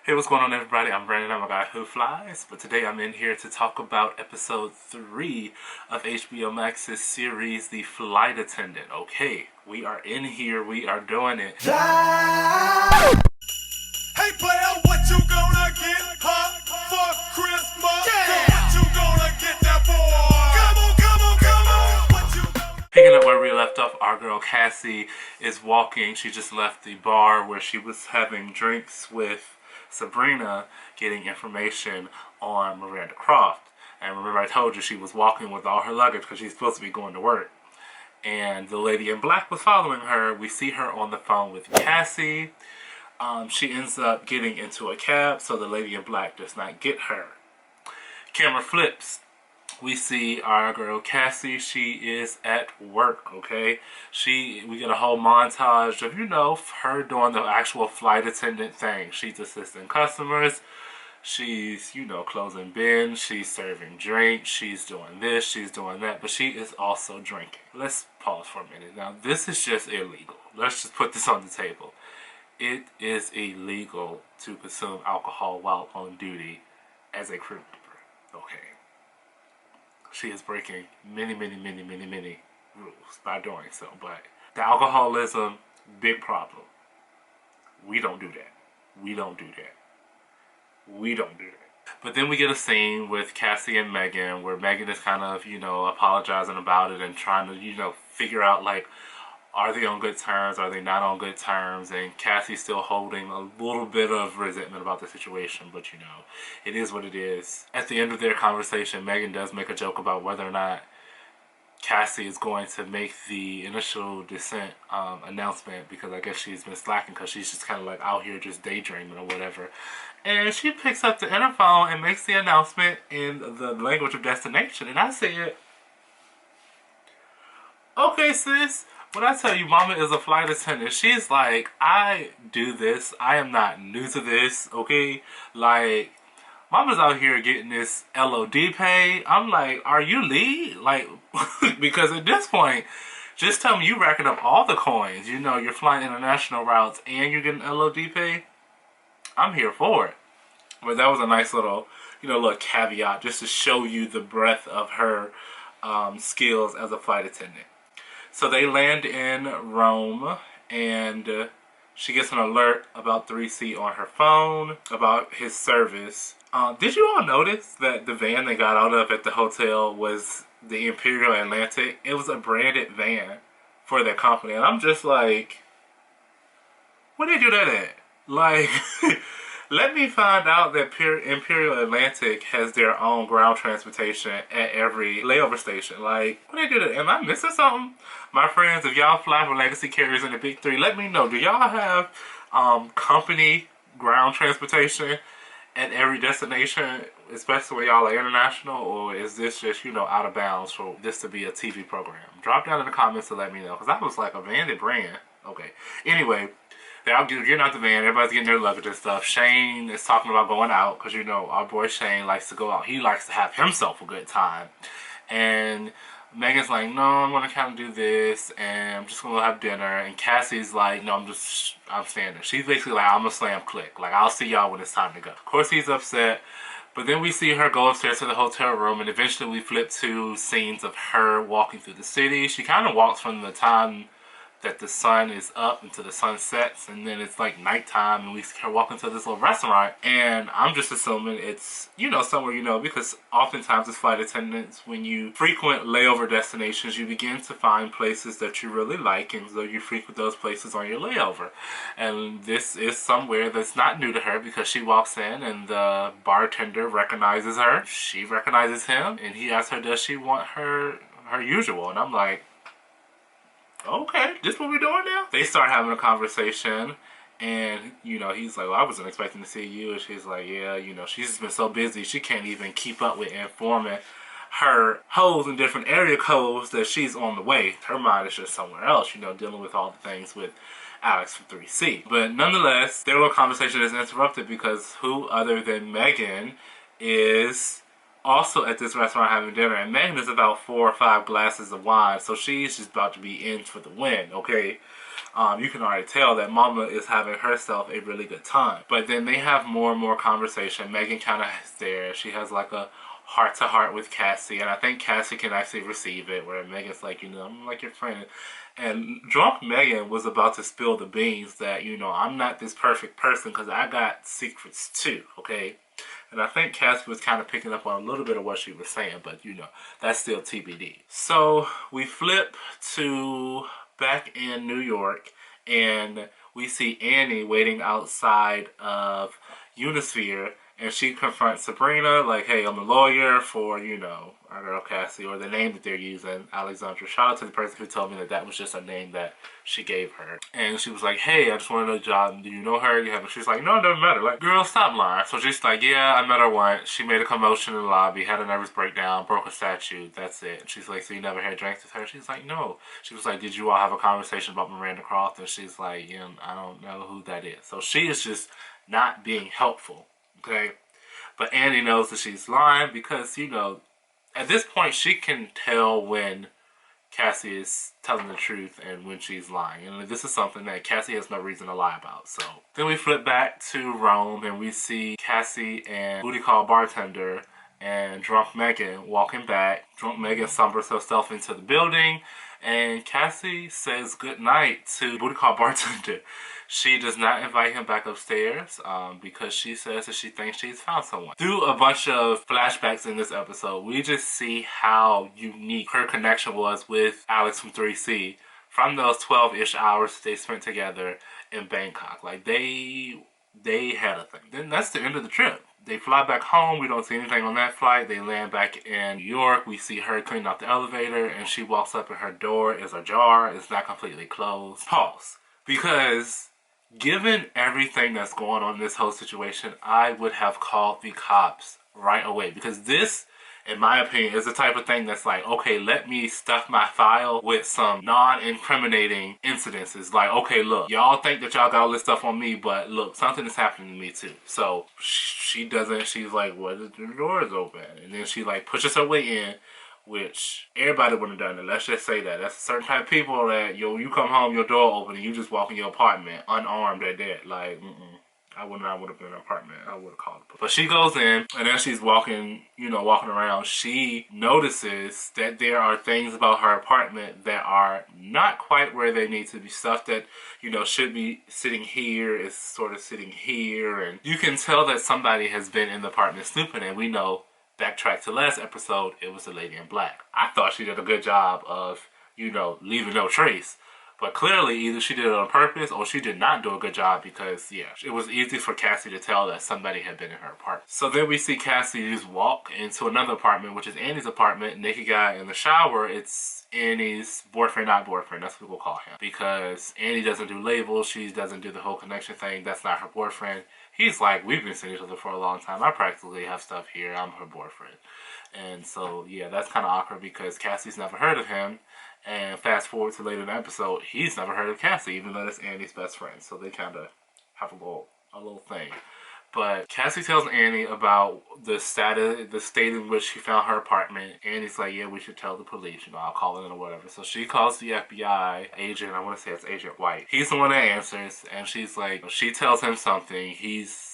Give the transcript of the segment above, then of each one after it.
Hey, what's going on, everybody? I'm Brandon. I'm a guy who flies, but today I'm in here to talk about episode 3 of HBOmax's series, The Flight Attendant. Okay, we are in here, we are doing it. Hey player, what you gonna get for Christmas? Yeah. What you gonna get that boy? Come on. What you gonna... Picking up where we left off, our girl Cassie is walking. She just left the bar where she was having drinks with Sabrina, getting information on Miranda Croft. And remember I told you she was walking with all her luggage because she's supposed to be going to work. And the lady in black was following her. We see her on the phone with Cassie. She ends up getting into a cab, so the lady in black does not get her. Camera flips. We see our girl Cassie. She is at work, okay? We get a whole montage of, her doing the actual flight attendant thing. She's assisting customers. She's, closing bins. She's serving drinks. She's doing this. She's doing that. But she is also drinking. Let's pause for a minute. Now, this is just illegal. Let's just put this on the table. It is illegal to consume alcohol while on duty as a crew member, okay? She is breaking many rules by doing so. But the alcoholism, big problem. We don't do that. We don't do that. We don't do that. But then we get a scene with Cassie and Megan where Megan is kind of, apologizing about it and trying to, figure out, like, are they on good terms? Are they not on good terms? And Cassie's still holding a little bit of resentment about the situation, but it is what it is. At the end of their conversation, Megan does make a joke about whether or not Cassie is going to make the initial descent announcement, because I guess she's been slacking because she's just kind of like out here just daydreaming or whatever. And she picks up the interphone and makes the announcement in the language of destination. And I said, okay, sis. When I tell you Mama is a flight attendant, she's like, I do this. I am not new to this, okay? Like, Mama's out here getting this LOD pay. I'm like, are you lead? Like, because at this point, just tell me you racking up all the coins. You're flying international routes and you're getting LOD pay. I'm here for it. But that was a nice little, little caveat just to show you the breadth of her skills as a flight attendant. So they land in Rome, and she gets an alert about 3C on her phone about his service. Did you all notice that the van they got out of at the hotel was the Imperial Atlantic? It was a branded van for their company, and I'm just like, where did they do that at? Like, let me find out that Imperial Atlantic has their own ground transportation at every layover station. Like, what do they do that? Am I missing something? My friends, if y'all fly for legacy carriers in the big three, let me know. Do y'all have company ground transportation at every destination, especially when y'all are international, or is this just, out of bounds for this to be a TV program? Drop down in the comments to let me know, because I was like, a bandit brand. Okay. Anyway, they're getting out the van. Everybody's getting their luggage and stuff. Shane is talking about going out because, our boy Shane likes to go out. He likes to have himself a good time. And Megan's like, no, I'm going to kind of do this, and I'm just going to have dinner. And Cassie's like, no, I'm staying there. She's basically like, I'm a slam click. Like, I'll see y'all when it's time to go. Of course, he's upset. But then we see her go upstairs to the hotel room, and eventually we flip to scenes of her walking through the city. She kind of walks from the time that the sun is up until the sun sets, and then it's like nighttime, and we see her walking to this little restaurant. And I'm just assuming it's, somewhere, because oftentimes as flight attendants, when you frequent layover destinations, you begin to find places that you really like, and so you frequent those places on your layover. And this is somewhere that's not new to her, because she walks in and the bartender recognizes her. She recognizes him, and he asks her, does she want her usual? And I'm like, okay, this what we're doing now? They start having a conversation, and, he's like, well, I wasn't expecting to see you. And she's like, yeah, she's just been so busy, she can't even keep up with informing her hoes in different area codes that she's on the way. Her mind is just somewhere else, dealing with all the things with Alex from 3C. But nonetheless, their little conversation is interrupted because who other than Megan is also at this restaurant having dinner, and Megan is about 4 or 5 glasses of wine, so she's just about to be in for the win, okay? you can already tell that Mama is having herself a really good time. But then they have more and more conversation. Megan kind of is there. She has like a heart-to-heart with Cassie, and I think Cassie can actually receive it, where Megan's like, I'm like your friend. And drunk Megan was about to spill the beans that, I'm not this perfect person because I got secrets too, okay? And I think Cassie was kind of picking up on a little bit of what she was saying, but that's still TBD. So we flip to back in New York, and we see Annie waiting outside of Unisphere, and she confronts Sabrina, like, hey, I'm a lawyer for, our girl Cassie, or the name that they're using, Alexandra. Shout out to the person who told me that that was just a name that she gave her. And she was like, hey, I just want to know the job. Do you know her? You haven't? She's like, no, it doesn't matter. Like, girl, stop lying. So she's like, yeah, I met her once. She made a commotion in the lobby, had a nervous breakdown, broke a statue. That's it. And she's like, so you never had drinks with her? She's like, no. She was like, did you all have a conversation about Miranda Croft? And she's like, yeah, I don't know who that is. So she is just not being helpful. Okay, but Annie knows that she's lying because, at this point she can tell when Cassie is telling the truth and when she's lying. And this is something that Cassie has no reason to lie about. So then we flip back to Rome and we see Cassie and Booty Call Bartender and Drunk Megan walking back. Drunk Megan summers herself into the building, and Cassie says goodnight to Booty Call Bartender. She does not invite him back upstairs because she says that she thinks she's found someone. Through a bunch of flashbacks in this episode, we just see how unique her connection was with Alex from 3C from those 12-ish hours they spent together in Bangkok. Like, they had a thing. Then that's the end of the trip. They fly back home. We don't see anything on that flight. They land back in New York. We see her cleaning out the elevator, and she walks up and her door is ajar. It's not completely closed. Pause. Because given everything that's going on in this whole situation, I would have called the cops right away. Because this, in my opinion, is the type of thing that's like, okay, let me stuff my file with some non-incriminating incidences. Like, okay, look, y'all think that y'all got all this stuff on me, but look, something is happening to me too. So she doesn't, she's like, what if the door is open? And then she like pushes her way in, which everybody would have done it. Let's just say that. That's a certain type of people that, you come home, your door open, and you just walk in your apartment unarmed at that. Like, I would have been in an apartment. I would have called the police. But she goes in, and as she's walking, walking around, she notices that there are things about her apartment that are not quite where they need to be. Stuff that, should be sitting here is sort of sitting here. And you can tell that somebody has been in the apartment snooping, and we know, backtrack to last episode, it was the lady in black. I thought she did a good job of, leaving no trace. But clearly, either she did it on purpose or she did not do a good job because, yeah, it was easy for Cassie to tell that somebody had been in her apartment. So then we see Cassie just walk into another apartment, which is Annie's apartment. Naked guy in the shower. It's Annie's boyfriend, not boyfriend. That's what we'll call him. Because Annie doesn't do labels. She doesn't do the whole connection thing. That's not her boyfriend. He's like, we've been seeing each other for a long time. I practically have stuff here. I'm her boyfriend. And so, yeah, that's kind of awkward because Cassie's never heard of him. And fast forward to later in the episode, he's never heard of Cassie, even though that's Annie's best friend. So they kind of have a little thing. But Cassie tells Annie about the state in which she found her apartment. Annie's like, yeah, we should tell the police. I'll call it in or whatever. So she calls the FBI agent. I want to say it's Agent White. He's the one that answers. And she's like, she tells him something. He's,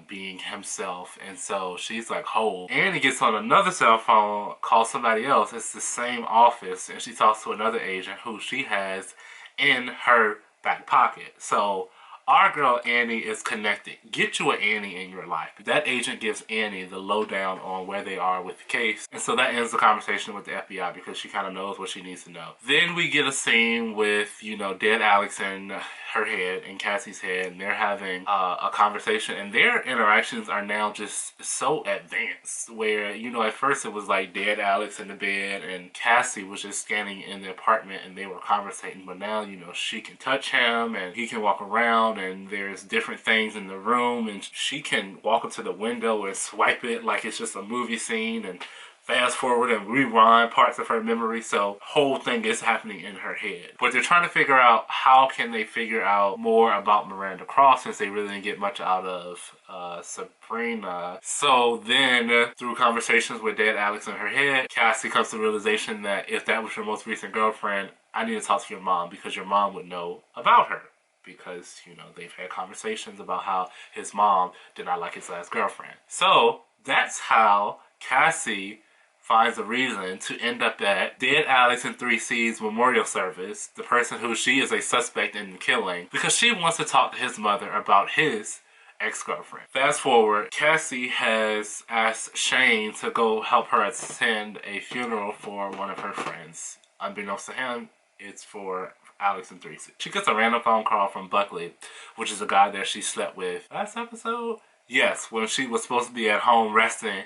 being himself. And so she's like, hold. Annie gets on another cell phone, calls somebody else. It's the same office. And she talks to another agent who she has in her back pocket. So our girl Annie is connected. Get you an Annie in your life. That agent gives Annie the lowdown on where they are with the case. And so that ends the conversation with the FBI because she kind of knows what she needs to know. Then we get a scene with, dead Alex in her head and Cassie's head. And they're having a conversation. And their interactions are now just so advanced. Where, at first it was like dead Alex in the bed. And Cassie was just standing in the apartment and they were conversating. But now, she can touch him and he can walk around. And there's different things in the room, and she can walk up to the window and swipe it like it's just a movie scene and fast forward and rewind parts of her memory. So whole thing is happening in her head. But they're trying to figure out how can they figure out more about Miranda Croft since they really didn't get much out of Sabrina. So then through conversations with dead Alex in her head, Cassie comes to the realization that if that was her most recent girlfriend, I need to talk to your mom because your mom would know about her. Because, you know, they've had conversations about how his mom did not like his last girlfriend. So that's how Cassie finds a reason to end up at Dead Alex and 3C's memorial service, the person who she is a suspect in killing, because she wants to talk to his mother about his ex-girlfriend. Fast forward, Cassie has asked Shane to go help her attend a funeral for one of her friends. Unbeknownst to him, it's for Alex and 3C. She gets a random phone call from Buckley, which is a guy that she slept with last episode. Yes, when she was supposed to be at home resting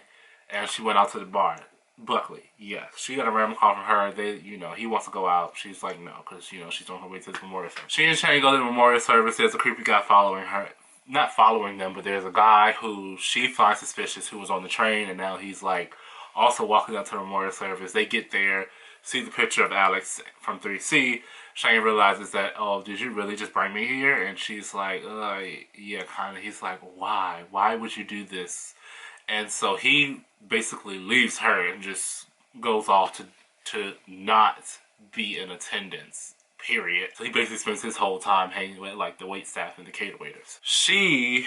and she went out to the bar. Buckley, yes. She got a random call from her. He wants to go out. She's like, no, because, she's on her way to the memorial service. She and Shane go to the memorial service. There's a creepy guy following her. Not following them, but there's a guy who she finds suspicious who was on the train, and now he's, also walking up to the memorial service. They get there, see the picture of Alex from 3C. Shane realizes that, oh, did you really just bring me here? And she's like, yeah, kind of. He's like, why? Why would you do this? And so he basically leaves her and just goes off to not be in attendance, period. So he basically spends his whole time hanging with the wait staff and the cater waiters. She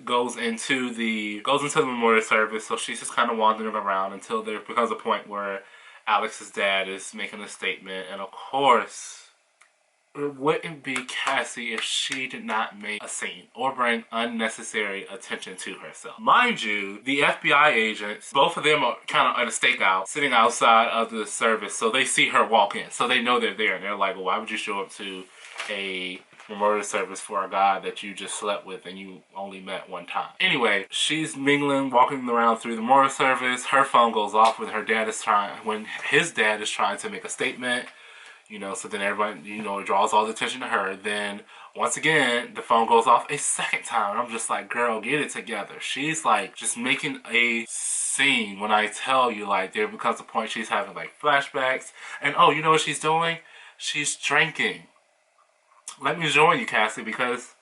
goes into the memorial service, so she's just kind of wandering around until there becomes a point where Alex's dad is making a statement, and of course, it wouldn't be Cassie if she did not make a scene or bring unnecessary attention to herself. Mind you, the FBI agents, both of them are kind of at a stakeout, sitting outside of the service, so they see her walk in, so they know they're there, and they're like, well, why would you show up to a memorial service for a guy that you just slept with and you only met one time? Anyway, she's mingling, walking around through the memorial service. Her phone goes off when his dad is trying to make a statement. So then everybody, it draws all the attention to her. Then, once again, the phone goes off a second time. I'm just like, girl, get it together. She's, just making a scene when I tell you, there becomes a point she's having, flashbacks. And, oh, you know what she's doing? She's drinking. Let me join you, Cassie, because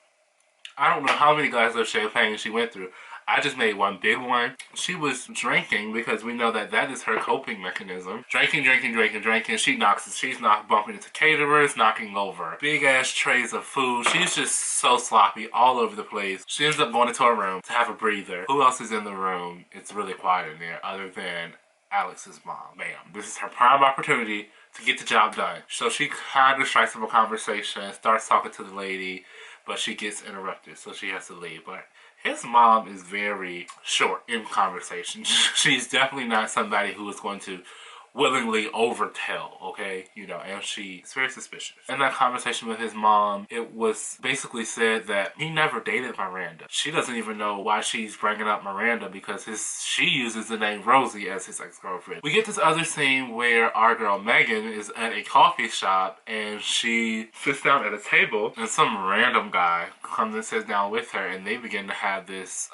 I don't know how many glasses of champagne she went through. I just made one big one. She was drinking because we know that is her coping mechanism. Drinking. She's bumping into caterers, knocking over big ass trays of food. She's just so sloppy all over the place. She ends up going into her room to have a breather. Who else is in the room? It's really quiet in there other than Alex's mom. Bam. This is her prime opportunity to get the job done. So she kind of strikes up a conversation, starts talking to the lady, but she gets interrupted, so she has to leave. But his mom is very short in conversation. She's definitely not somebody who is going to willingly overtell, okay? And she's very suspicious. In that conversation with his mom, it was basically said that he never dated Miranda. She doesn't even know why she's bringing up Miranda because she uses the name Rosie as his ex-girlfriend. We get this other scene where our girl Megan is at a coffee shop and she sits down at a table and some random guy comes and sits down with her and they begin to have this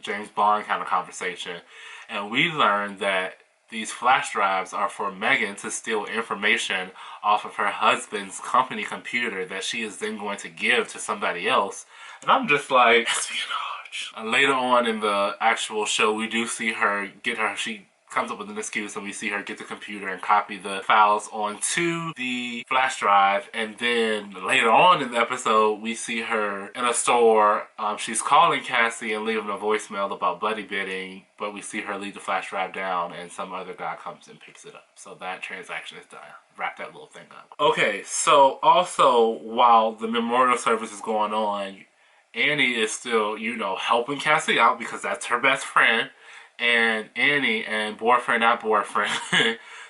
James Bond kind of conversation. And we learn that these flash drives are for Megan to steal information off of her husband's company computer that she is then going to give to somebody else. And I'm just like, espionage. Later on in the actual show, we do see her she comes up with an excuse and we see her get the computer and copy the files onto the flash drive. And then later on in the episode, we see her in a store. She's calling Cassie and leaving a voicemail about buddy bidding, but we see her leave the flash drive down and some other guy comes and picks it up. So that transaction is done. Wrap that little thing up. Okay, so also while the memorial service is going on, Annie is still, helping Cassie out because that's her best friend. And Annie and boyfriend, not boyfriend,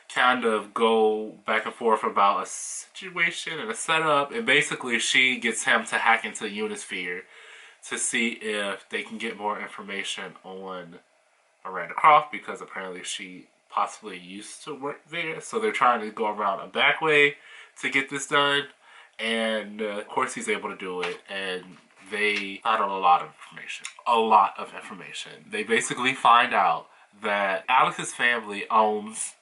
kind of go back and forth about a situation and a setup. And basically she gets him to hack into Unisphere to see if they can get more information on Miranda Croft because apparently she possibly used to work there. So they're trying to go around a back way to get this done. And of course he's able to do it. And they find out a lot of information. They basically find out that Alex's family owns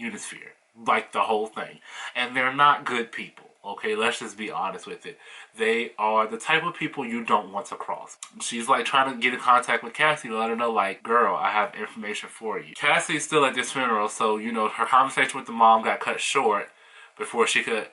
Unisphere, the whole thing. And they're not good people, okay? Let's just be honest with it. They are the type of people you don't want to cross. She's trying to get in contact with Cassie to let her know, girl, I have information for you. Cassie's still at this funeral, so, her conversation with the mom got cut short. before she could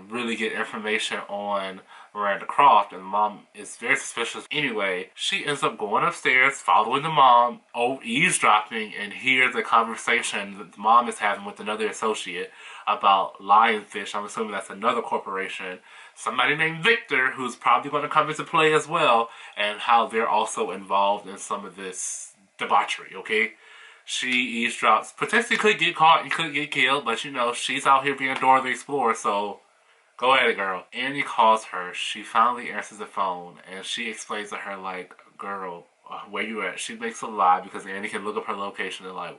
really get information on Miranda Croft, and the mom is very suspicious anyway. She ends up going upstairs, following the mom, eavesdropping, and hears the conversation that the mom is having with another associate about Lionfish. I'm assuming that's another corporation. Somebody named Victor, who's probably going to come into play as well, and how they're also involved in some of this debauchery, okay? She eavesdrops. Potentially could get caught and could get killed, but you know, she's out here being Dora the Explorer, so go at it, girl. Annie calls her. She finally answers the phone, and she explains to her, like, girl, where you at? She makes a lie because Annie can look up her location and, like,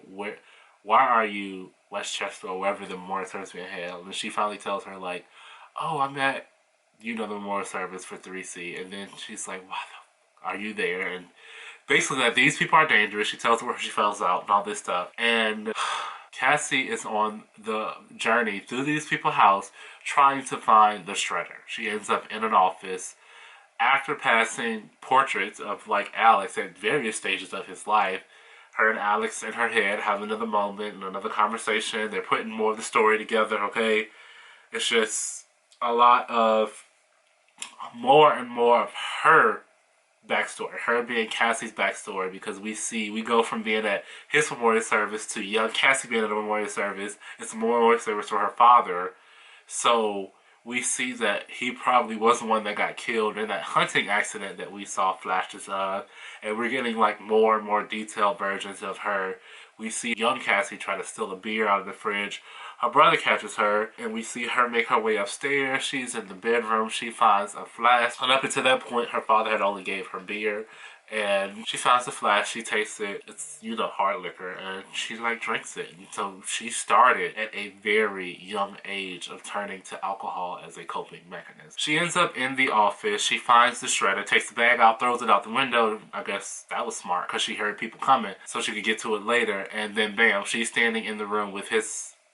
why are you Westchester or wherever the memorial service being held? And she finally tells her, like, oh, I'm at, you know, the memorial service for 3C. And then she's like, why the are you there? And basically, that these people are dangerous. She tells her where she falls out and all this stuff. And Cassie is on the journey through these people's house trying to find the shredder. She ends up in an office after passing portraits of, like, Alex at various stages of his life. Her and Alex in her head have another moment and another conversation. They're putting more of the story together, okay? It's just a lot of more and more of her backstory, her being Cassie's backstory, because we go from being at his memorial service to young Cassie being at a memorial service. It's a memorial service for her father, so we see that he probably was the one that got killed in that hunting accident that we saw flashes of, and we're getting, like, more and more detailed versions of her. We see young Cassie try to steal a beer out of the fridge. Her brother catches her, and we see her make her way upstairs. She's in the bedroom. She finds a flask. And up until that point, her father had only gave her beer. And she finds the flask. She tastes it. It's, you know, hard liquor. And she, like, drinks it. And so she started at a very young age of turning to alcohol as a coping mechanism. She ends up in the office. She finds the shredder, takes the bag out, throws it out the window. I guess that was smart because she heard people coming so she could get to it later. And then, bam, she's standing in the room with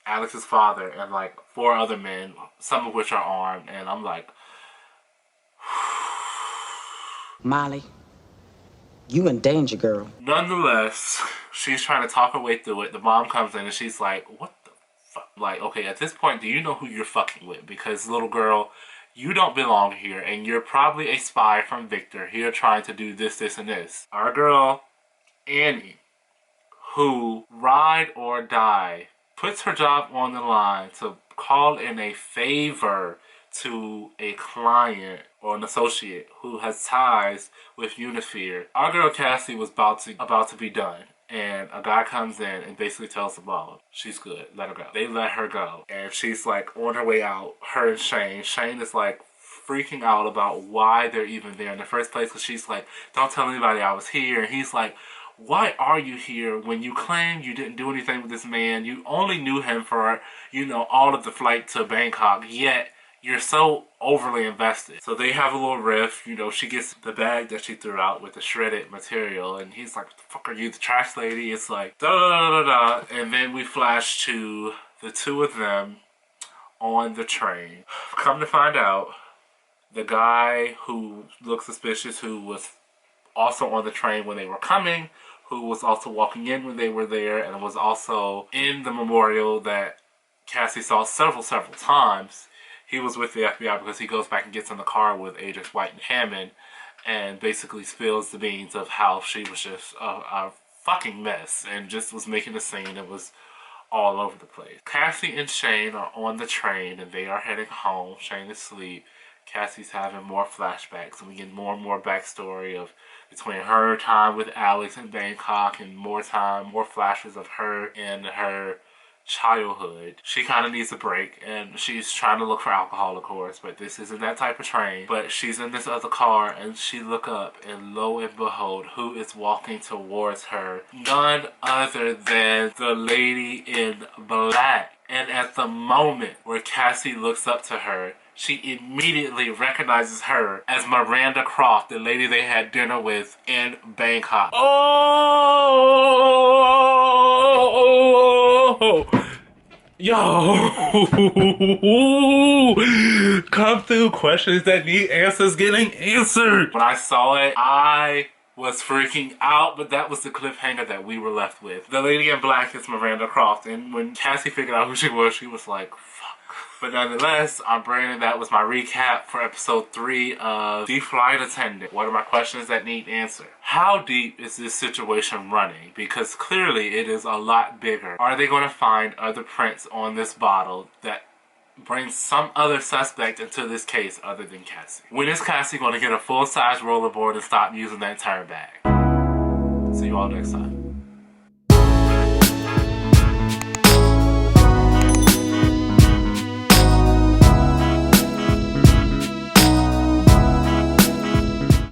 Alex's father and, like, 4 other men, some of which are armed, and I'm like, Molly, you in danger, girl. Nonetheless, she's trying to talk her way through it. The mom comes in and she's like, what the fuck? Like, okay, at this point, do you know who you're fucking with? Because, little girl, you don't belong here, and you're probably a spy from Victor here trying to do this, this, and this. Our girl, Annie, who ride or die, puts her job on the line to call in a favor to a client or an associate who has ties with Unisphere. Our girl Cassie was about to be done, and a guy comes in and basically tells the mom, she's good, let her go. They let her go, and she's, like, on her way out, her and Shane. Shane is, like, freaking out about why they're even there in the first place, because she's like, don't tell anybody I was here. And he's like, why are you here when you claim you didn't do anything with this man? You only knew him for, you know, all of the flight to Bangkok, yet you're so overly invested. So they have a little riff. You know, she gets the bag that she threw out with the shredded material, and he's like, what the fuck are you, the trash lady? It's like, da da da da da. And then we flash to the 2 of them on the train. Come to find out, the guy who looked suspicious, who was also on the train when they were coming, who was also walking in when they were there, and was also in the memorial that Cassie saw several times. He was with the FBI because he goes back and gets in the car with Agents White and Hammond and basically spills the beans of how she was just a fucking mess and just was making a scene and was all over the place. Cassie and Shane are on the train and they are heading home. Shane is asleep. Cassie's having more flashbacks, and we get more and more backstory of between her time with Alex in Bangkok and more flashes of her in her childhood. She kind of needs a break, and she's trying to look for alcohol, of course, but this isn't that type of train. But she's in this other car, and she look up, and lo and behold, who is walking towards her? None other than the lady in black. And at the moment where Cassie looks up to her, she immediately recognizes her as Miranda Croft, the lady they had dinner with in Bangkok. Oh! Yo! Come through, questions that need answers getting answered. When I saw it, I was freaking out, but that was the cliffhanger that we were left with. The lady in black is Miranda Croft, and when Cassie figured out who she was like, fuck. But nonetheless, I'm Brandon. That was my recap for episode 3 of The Flight Attendant. What are my questions that need answer? How deep is this situation running? Because clearly it is a lot bigger. Are they going to find other prints on this bottle that brings some other suspect into this case other than Cassie? When is Cassie going to get a full-size rollerboard and stop using that entire bag? See you all next time.